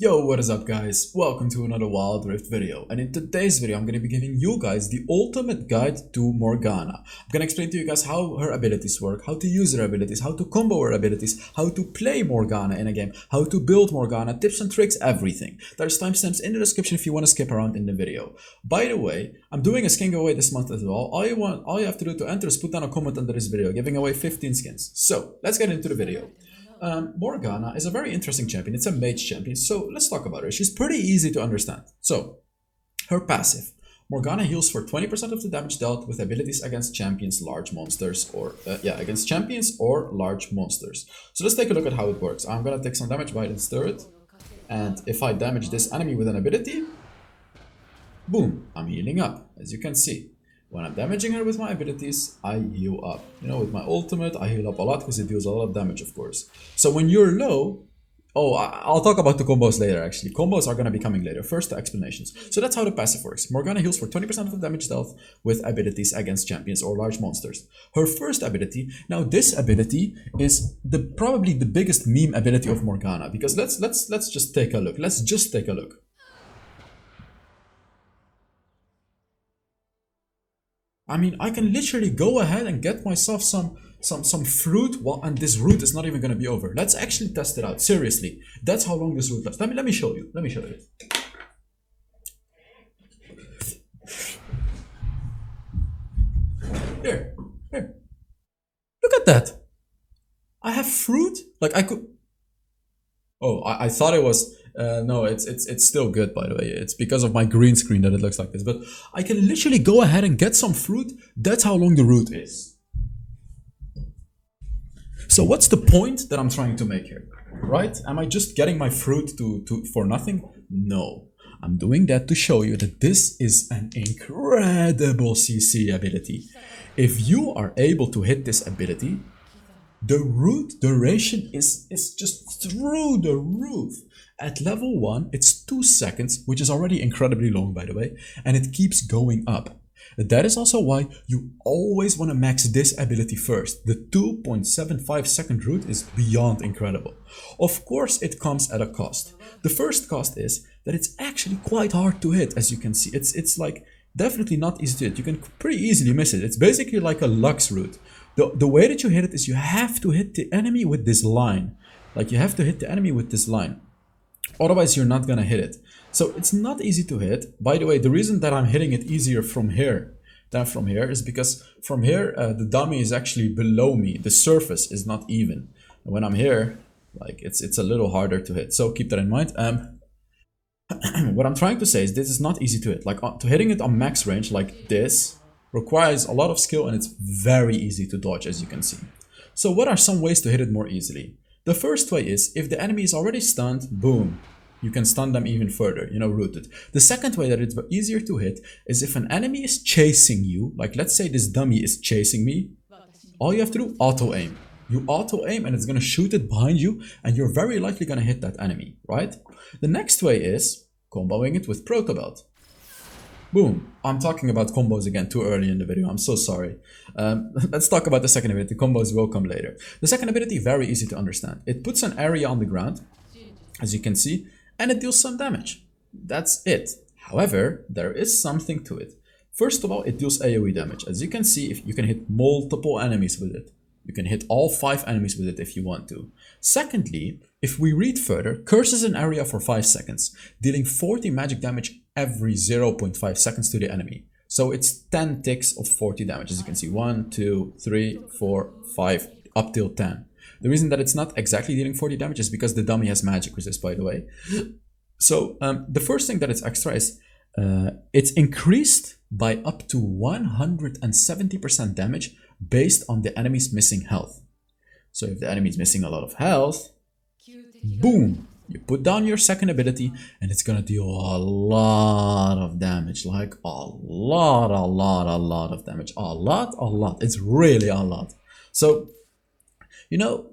Yo, what is up guys? Welcome to another Wild Rift video, and in today's video I'm going to be giving you guys the ultimate guide to Morgana. I'm going to explain to you guys how her abilities work, how to use her abilities, how to combo her abilities, how to play Morgana in a game, how to build Morgana, tips and tricks, everything. There's timestamps in the description if you want to skip around in the video. By the way, I'm doing a skin giveaway this month as well. All you have to do to enter is put down a comment under this video, giving away 15 skins. So, let's get into the video. Morgana is a very interesting champion. It's a mage champion, so let's talk about her. She's pretty easy to understand. So, her passive. Morgana heals for 20% of the damage dealt with abilities against champions, large monsters, or against champions or large monsters. So let's take a look at how it works. I'm gonna take some damage by this turret, and if I damage this enemy with an ability, boom, I'm healing up, as you can see. When I'm damaging her with my abilities, I heal up. You know, with my ultimate, I heal up a lot because it deals a lot of damage, of course. So when you're low... Oh, I'll talk about the combos later, actually. Combos are going to be coming later. First, the explanations. So that's how the passive works. Morgana heals for 20% of the damage dealt with abilities against champions or large monsters. Her first ability... Now, this ability is probably the biggest meme ability of Morgana. Because let's just take a look. Let's just take a look. I mean, I can literally go ahead and get myself some fruit, and this route is not even going to be over. Let's actually test it out. Seriously, that's how long this route lasts. Let me show you. Let me show you. Here. Look at that. I have fruit. Like I could. Oh, I thought it was. No, it's still good, by the way. It's because of my green screen that it looks like this. But I can literally go ahead and get some fruit. That's how long the route is. So what's the point that I'm trying to make here? Right? Am I just getting my fruit for nothing? No. I'm doing that to show you that this is an incredible CC ability. If you are able to hit this ability, the route duration is just through the roof. At level 1, it's 2 seconds, which is already incredibly long, by the way, and it keeps going up. That is also why you always want to max this ability first. The 2.75 second route is beyond incredible. Of course, it comes at a cost. The first cost is that it's actually quite hard to hit, as you can see. It's like definitely not easy to hit. You can pretty easily miss it. It's basically like a Lux route. The way that you hit it is you have to hit the enemy with this line. Like you have to hit the enemy with this line. Otherwise, you're not gonna hit it. So it's not easy to hit. By the way, the reason that I'm hitting it easier from here than from here is because from here, the dummy is actually below me. The surface is not even. And when I'm here, like it's a little harder to hit. So keep that in mind. What I'm trying to say is this is not easy to hit. Like to hitting it on max range like this requires a lot of skill, and it's very easy to dodge, as you can see. So what are some ways to hit it more easily? The first way is, if the enemy is already stunned, boom, you can stun them even further, you know, root it. The second way that it's easier to hit is if an enemy is chasing you, like let's say this dummy is chasing me, all you have to do, auto-aim. You auto-aim and it's going to shoot it behind you, and you're very likely going to hit that enemy, right? The next way is comboing it with Proto Belt. Boom. I'm talking about combos again too early in the video. I'm so sorry. Let's talk about the second ability. Combos will come later. The second ability, very easy to understand. It puts an area on the ground, as you can see, and it deals some damage. That's it. However, there is something to it. First of all, it deals AoE damage. As you can see, if you can hit multiple enemies with it. You can hit all 5 enemies with it if you want to. Secondly, if we read further, curses an area for 5 seconds, dealing 40 magic damage every 0.5 seconds to the enemy. So it's 10 ticks of 40 damage, as you can see. 1, 2, 3, 4, 5, up till 10. The reason that it's not exactly dealing 40 damage is because the dummy has magic resist, by the way. So the first thing that it's extra is it's increased by up to 170% damage based on the enemy's missing health. So if the enemy is missing a lot of health, boom, you put down your second ability and it's gonna deal a lot of damage, like a lot of damage. A lot. It's really a lot. So, you know,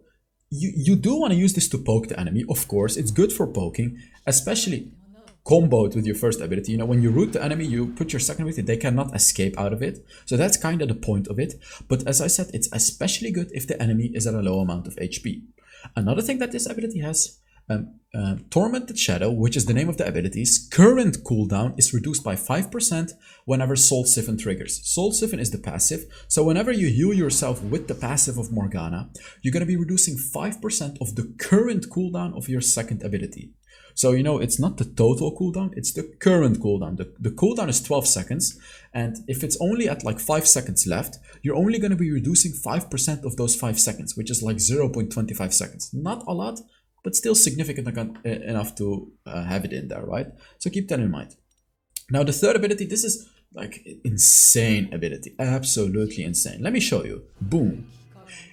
you do want to use this to poke the enemy. Of course, it's good for poking, especially comboed with your first ability. You know, when you root the enemy, you put your second ability, they cannot escape out of it. So that's kind of the point of it. But as I said, it's especially good if the enemy is at a low amount of HP. Another thing that this ability has Tormented Shadow, which is the name of the ability's current cooldown, is reduced by 5% whenever Soul Siphon triggers. Soul Siphon is the passive, so whenever you heal yourself with the passive of Morgana, you're going to be reducing 5% of the current cooldown of your second ability. So, you know, it's not the total cooldown, it's the current cooldown. The cooldown is 12 seconds, and if it's only at like 5 seconds left, you're only going to be reducing 5% of those 5 seconds, which is like 0.25 seconds. Not a lot, but still significant enough to have it in there, right? So keep that in mind. Now the third ability, this is like insane ability, absolutely insane. Let me show you. Boom.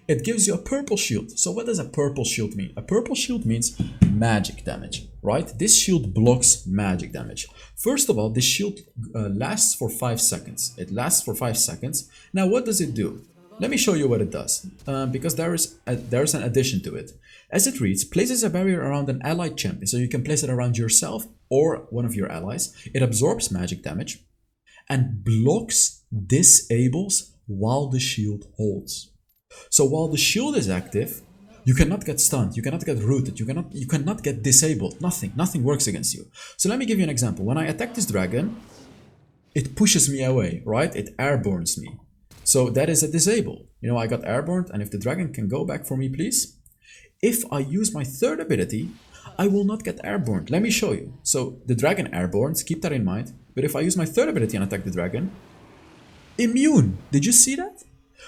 It gives you a purple shield. So what does a purple shield mean? A purple shield means magic damage, right? This shield blocks magic damage. First of all, this shield lasts for 5 seconds. It lasts for 5 seconds. Now what does it do? Let me show you what it does, because there is an addition to it. As it reads, places a barrier around an allied champion, so you can place it around yourself or one of your allies. It absorbs magic damage and blocks, disables while the shield holds. So while the shield is active, you cannot get stunned, you cannot get rooted, you cannot get disabled, nothing works against you. So let me give you an example. When I attack this dragon, it pushes me away, right? It airbornes me. So that is a disable. You know, I got airborne, and if the dragon can go back for me, please. If I use my third ability, I will not get airborne. Let me show you. So the dragon airbornes, keep that in mind. But if I use my third ability and attack the dragon, immune. Did you see that?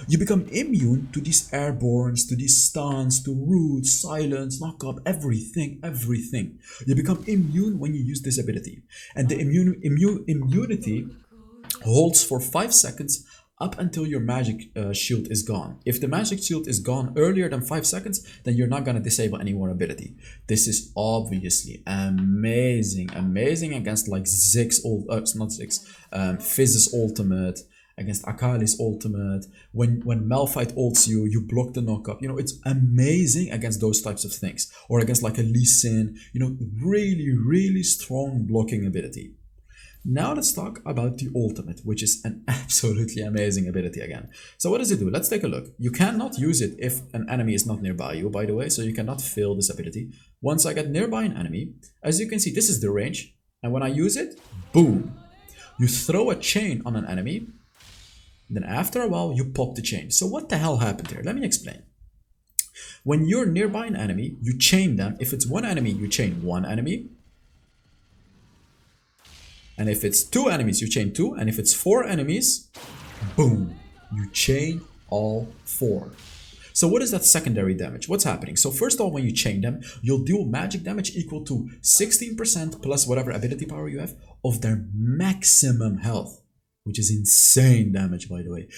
You become immune to these airborns, to these stuns, to roots, silence, knock up, everything. You become immune when you use this ability. And the immunity holds for 5 seconds up until your magic shield is gone. If the magic shield is gone earlier than 5 seconds, then you're not going to disable any more ability. This is obviously amazing against like Fizz's ultimate, against Akali's ultimate. When Malphite ults you, you block the knockup. You know, it's amazing against those types of things. Or against like a Lee Sin, you know, really strong blocking ability. Now let's talk about the ultimate, which is an absolutely amazing ability again. So what does it do? Let's take a look. You cannot use it if an enemy is not nearby you, by the way, so you cannot fail this ability. Once I get nearby an enemy, as you can see, this is the range, and when I use it, boom, you throw a chain on an enemy, then after a while, you pop the chain. So what the hell happened here? Let me explain. When you're nearby an enemy, you chain them. If it's one enemy, you chain one enemy. And if it's 2 enemies, you chain 2. And if it's 4 enemies, boom, you chain all 4. So what is that secondary damage? What's happening? So first of all, when you chain them, you'll deal magic damage equal to 16% plus whatever ability power you have of their maximum health, which is insane damage, by the way.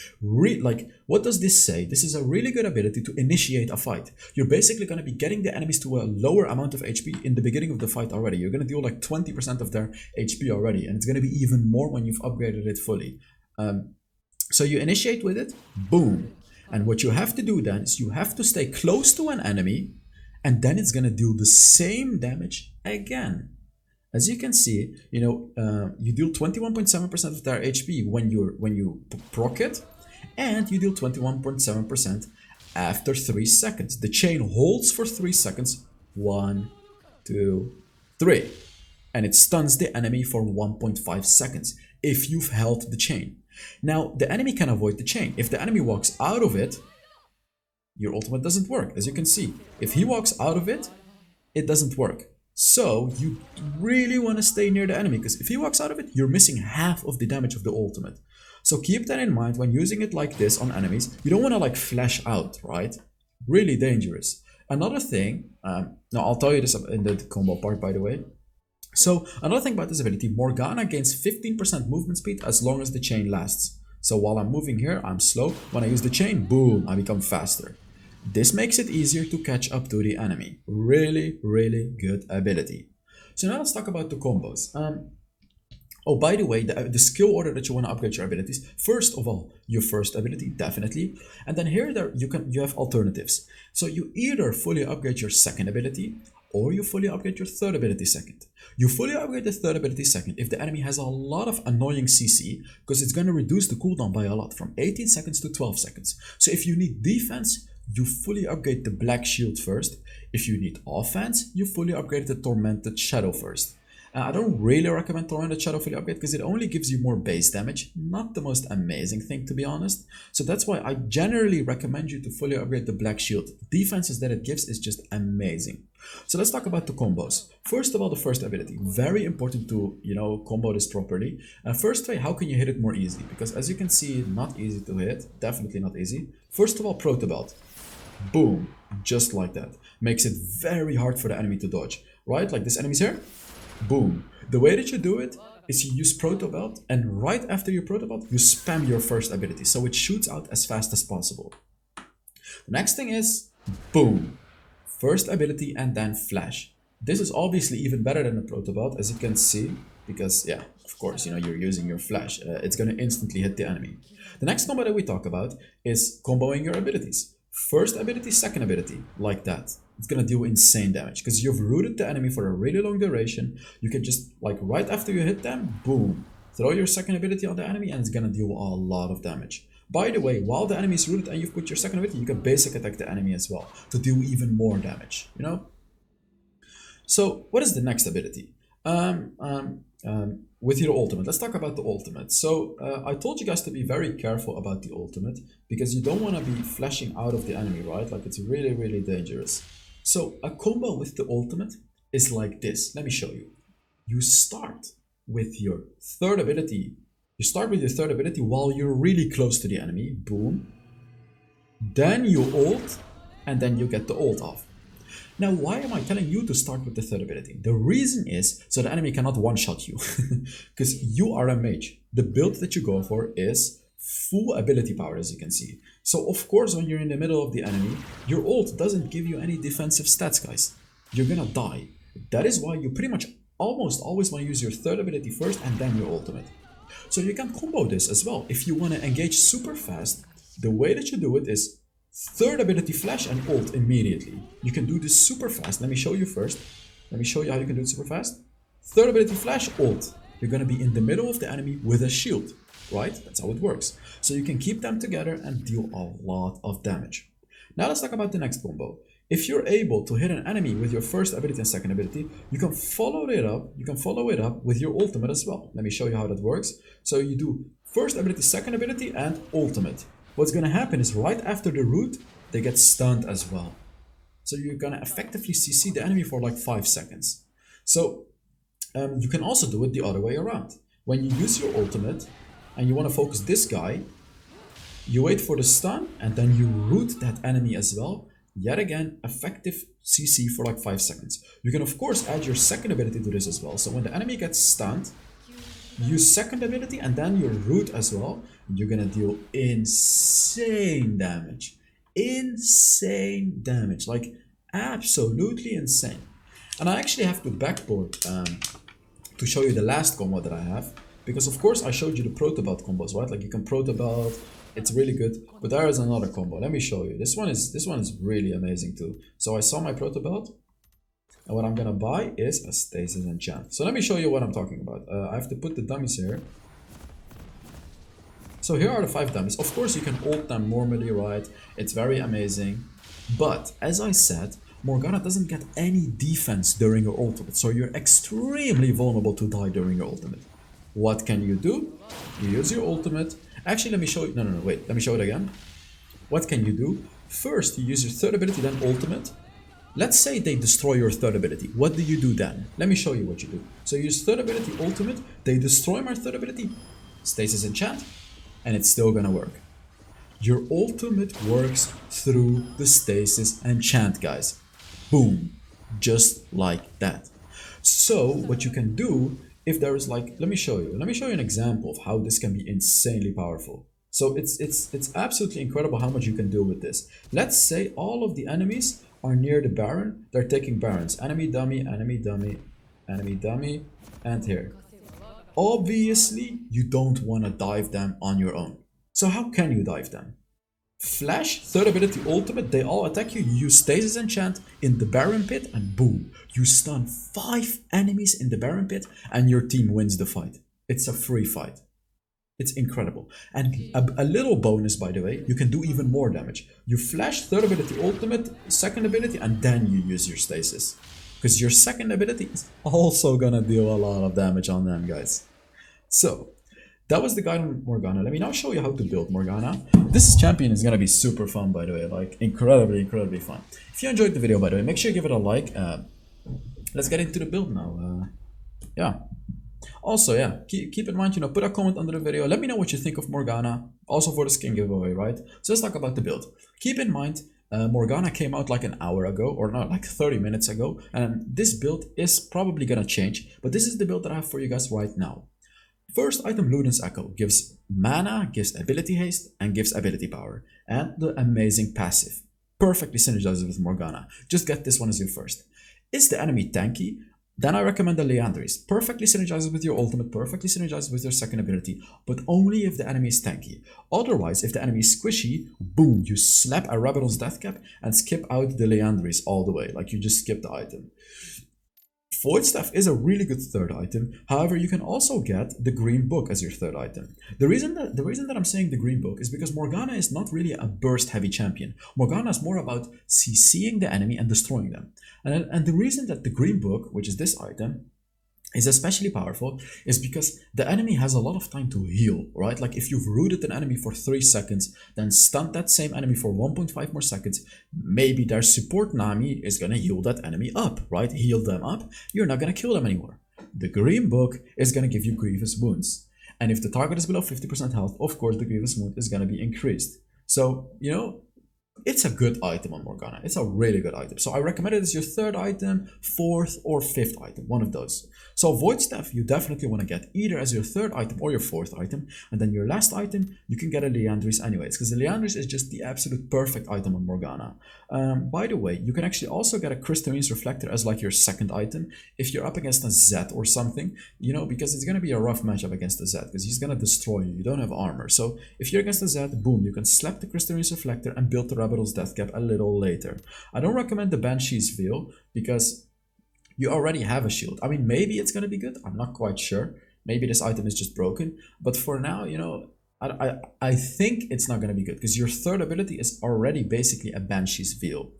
Like, what does this say? This is a really good ability to initiate a fight. You're basically going to be getting the enemies to a lower amount of HP in the beginning of the fight already. You're going to deal like 20% of their HP already, and it's going to be even more when you've upgraded it fully. So you initiate with it, boom. And what you have to do then is you have to stay close to an enemy, and then it's going to deal the same damage again. As you can see, you know, you deal 21.7% of their HP when you proc it, and you deal 21.7% after 3 seconds. The chain holds for 3 seconds. 1, 2, 3. And it stuns the enemy for 1.5 seconds if you've held the chain. Now, the enemy can avoid the chain. If the enemy walks out of it, your ultimate doesn't work. As you can see, if he walks out of it, it doesn't work. So you really want to stay near the enemy, because if he walks out of it, you're missing half of the damage of the ultimate. So keep that in mind when using it like this on enemies. You don't want to like flash out, right? Really dangerous. Another thing, now I'll tell you this in the combo part, by the way. So another thing about this ability, Morgana gains 15% movement speed as long as the chain lasts. So while I'm moving here, I'm slow. When I use the chain, boom, I become faster. This makes it easier to catch up to the enemy. Really good ability. So now let's talk about the combos. Oh, by the way, the skill order that you want to upgrade your abilities. First of all, your first ability, definitely. And then here you have alternatives. So you either fully upgrade your second ability, or you fully upgrade your third ability second. You fully upgrade the third ability second if the enemy has a lot of annoying CC, because it's going to reduce the cooldown by a lot, from 18 seconds to 12 seconds. So if you need defense, you fully upgrade the Black Shield first. If you need offense, you fully upgrade the Tormented Shadow first. I don't really recommend Tormented Shadow fully upgrade because it only gives you more base damage. Not the most amazing thing, to be honest. So that's why I generally recommend you to fully upgrade the Black Shield. The defenses that it gives is just amazing. So let's talk about the combos. First of all, the first ability. Very important to, combo this properly. First way, how can you hit it more easily? Because as you can see, not easy to hit. Definitely not easy. First of all, Proto Belt. Boom. Just like that. Makes it very hard for the enemy to dodge. Right? Like this enemy's here. Boom. The way that you do it is you use Proto Belt, and right after your Proto Belt, you spam your first ability, so it shoots out as fast as possible. The next thing is, boom. First ability and then flash. This is obviously even better than the Proto Belt, as you can see, because, yeah, of course, you're using your flash. It's going to instantly hit the enemy. The next combo that we talk about is comboing your abilities. First ability, second ability, like that. It's gonna deal insane damage because you've rooted the enemy for a really long duration. You can just, like, right after you hit them, boom, throw your second ability on the enemy and it's gonna deal a lot of damage. By the way, while the enemy is rooted and you've put your second ability, you can basic attack the enemy as well to do even more damage, So what is the next ability? With your ultimate, let's talk about the ultimate. So I told you guys to be very careful about the ultimate because you don't want to be flashing out of the enemy, right? Like, it's really, really dangerous. So a combo with the ultimate is like this. Let me show you. You start with your third ability. You start with your third ability while you're really close to the enemy. Boom. Then you ult, and then you get the ult off. Now, why am I telling you to start with the third ability? The reason is so the enemy cannot one-shot you, because you are a mage. The build that you go for is full ability power, as you can see. So, of course, when you're in the middle of the enemy, your ult doesn't give you any defensive stats, guys. You're gonna die. That is why you pretty much almost always want to use your third ability first and then your ultimate. So you can combo this as well. If you want to engage super fast, the way that you do it is third ability flash and ult immediately. You can do this super fast. Let me show you first. Let me show you how you can do it super fast. Third ability flash, ult. You're going to be in the middle of the enemy with a shield, right? That's how it works. So you can keep them together and deal a lot of damage. Now let's talk about the next combo. If you're able to hit an enemy with your first ability and second ability, you can follow it up. You can follow it up with your ultimate as well. Let me show you how that works. So you do first ability, second ability, and ultimate. What's going to happen is right after the root, they get stunned as well. So you're going to effectively CC the enemy for like 5 seconds. So you can also do it the other way around. When you use your ultimate and you want to focus this guy, you wait for the stun and then you root that enemy as well. Yet again, effective CC for like 5 seconds. You can of course add your second ability to this as well. So when the enemy gets stunned, use second ability and then your root as well. You're gonna deal insane damage. Insane damage. Like, absolutely insane. And I actually have to backboard to show you the last combo that I have. Because of course I showed you the Proto Belt combos, right? Like, you can Proto Belt, it's really good. But there is another combo. Let me show you. This one is really amazing too. So I saw my Proto Belt. And what I'm gonna buy is a Stasis Enchant. So let me show you what I'm talking about. I have to put the dummies here. So here are the 5 dummies. Of course you can ult them normally, right? It's very amazing. But as I said, Morgana doesn't get any defense during your ultimate. So you're extremely vulnerable to die during your ultimate. What can you do? You use your ultimate. Actually, let me show you. No, wait. Let me show it again. What can you do? First, you use your third ability, then ultimate. Let's say they destroy your third ability. What do you do then? Let me show you what you do. So you use third ability, ultimate. They destroy my third ability. Stasis Enchant. And it's still gonna work. Your ultimate works through the Stasis Enchant, guys. Boom. Just like that. So what you can do, if there is like, let me show you an example of how this can be insanely powerful. So it's absolutely incredible how much you can do with this. Let's say all of the enemies are near the Baron. They're taking Barons. Enemy dummy, enemy dummy, enemy dummy, and here. Obviously, you don't want to dive them on your own. So how can you dive them? Flash, third ability, ultimate, they all attack you. You use Stasis Enchant in the Baron Pit and boom. You stun 5 enemies in the Baron Pit and your team wins the fight. It's a free fight. It's incredible. And a little bonus, by the way, you can do even more damage. You flash third ability, ultimate, second ability, and then you use your stasis. Because your second ability is also gonna deal a lot of damage on them, guys. So, that was the guide on Morgana. Let me now show you how to build Morgana. This champion is gonna be super fun, by the way, like incredibly fun. If you enjoyed the video, by the way, make sure you give it a like. Let's get into the build now. Yeah. Also, yeah, keep in mind, put a comment under the video. Let me know what you think of Morgana. Also for the skin giveaway, right? So let's talk about the build. Keep in mind, Morgana came out like an hour ago, or not, like 30 minutes ago. And this build is probably gonna change. But this is the build that I have for you guys right now. First item, Luden's Echo, gives mana, gives ability haste, and gives ability power. And the amazing passive. Perfectly synergizes with Morgana. Just get this one as your first. Is the enemy tanky? Then I recommend the Liandry's. Perfectly synergizes with your ultimate, perfectly synergizes with your second ability, but only if the enemy is tanky. Otherwise, if the enemy is squishy, boom, you slap a Rabadon's Death Cap and skip out the Liandry's all the way, like you just skip the item. Void Staff is a really good third item. However, you can also get the Green Book as your third item. The reason that I'm saying the Green Book is because Morgana is not really a burst heavy champion. Morgana is more about CCing the enemy and destroying them. And the reason that the Green Book, which is this item, is especially powerful is because the enemy has a lot of time to heal, right? Like if you've rooted an enemy for 3 seconds, then stun that same enemy for 1.5 more seconds, maybe their support Nami is gonna heal that enemy up, right? Heal them up, you're not gonna kill them anymore. The Green Book is gonna give you grievous wounds. And if the target is below 50% health, of course the grievous wound is gonna be increased. So, it's a good item on Morgana. It's a really good item. So I recommend it as your third item, fourth, or fifth item, one of those. So Void Staff, you definitely want to get either as your third item or your fourth item. And then your last item, you can get a Liandry's anyways, because the Liandry's is just the absolute perfect item on Morgana. By the way, you can actually also get a Crystallines Reflector as like your second item if you're up against a Zed or something, because it's going to be a rough matchup against a Zed, because he's going to destroy you. You don't have armor. So if you're against a Zed, boom, you can slap the Crystallines Reflector and build the Rabadon's Death Cap a little later. I don't recommend the Banshee's Veil because you already have a shield. I mean, maybe it's going to be good. I'm not quite sure. Maybe this item is just broken. But for now, I think it's not going to be good because your third ability is already basically a Banshee's Veil.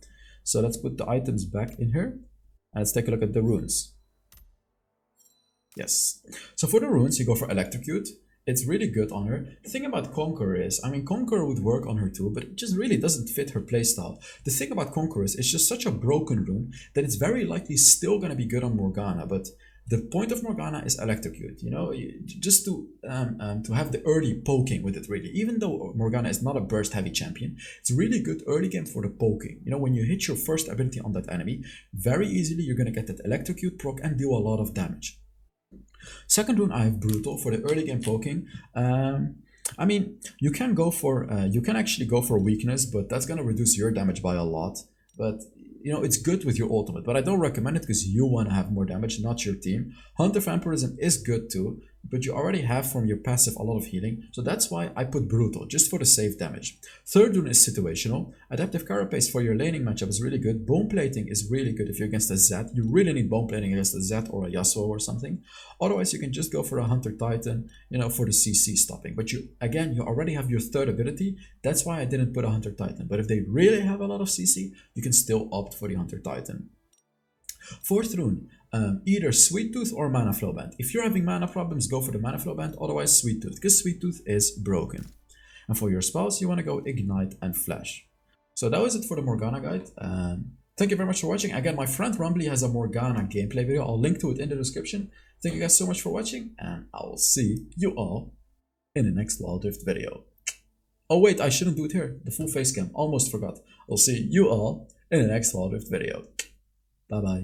So let's put the items back in here and let's take a look at the runes. Yes. So for the runes, you go for Electrocute. It's really good on her. The thing about Conqueror is, Conqueror would work on her too, but it just really doesn't fit her playstyle. The thing about Conqueror is, it's just such a broken rune that it's very likely still going to be good on Morgana, but the point of Morgana is Electrocute, just to have the early poking with it, really. Even though Morgana is not a burst heavy champion, it's really good early game for the poking. When you hit your first ability on that enemy, very easily you're going to get that Electrocute proc and deal a lot of damage. Second rune, I have Brutal for the early game poking. You can actually go for weakness, but that's gonna reduce your damage by a lot. But it's good with your ultimate, but I don't recommend it because you want to have more damage, not your team. Hunter Vampirism is good too, but you already have from your passive a lot of healing, so that's why I put Brutal, just for the safe damage. Third rune is Situational. Adaptive Carapace for your laning matchup is really good. Bone Plating is really good if you're against a Zed. You really need Bone Plating against a Zed or a Yasuo or something. Otherwise, you can just go for a Hunter Titan, for the CC stopping. But you already have your third ability. That's why I didn't put a Hunter Titan. But if they really have a lot of CC, you can still opt for the Hunter Titan. Fourth rune, either Sweet Tooth or Mana Flow Band. If you're having mana problems, go for the Mana Flow Band, otherwise Sweet Tooth, because Sweet Tooth is broken. And for your spells, you want to go Ignite and Flash. So that was it for the Morgana guide. Thank you very much for watching. Again, my friend Rumbly has a Morgana gameplay video. I'll link to it in the description. Thank you guys so much for watching, and I will see you all in the next Wild Rift video. Oh wait, I shouldn't do it here. The full face cam. Almost forgot. I'll see you all in the next Wild Rift video. Bye bye.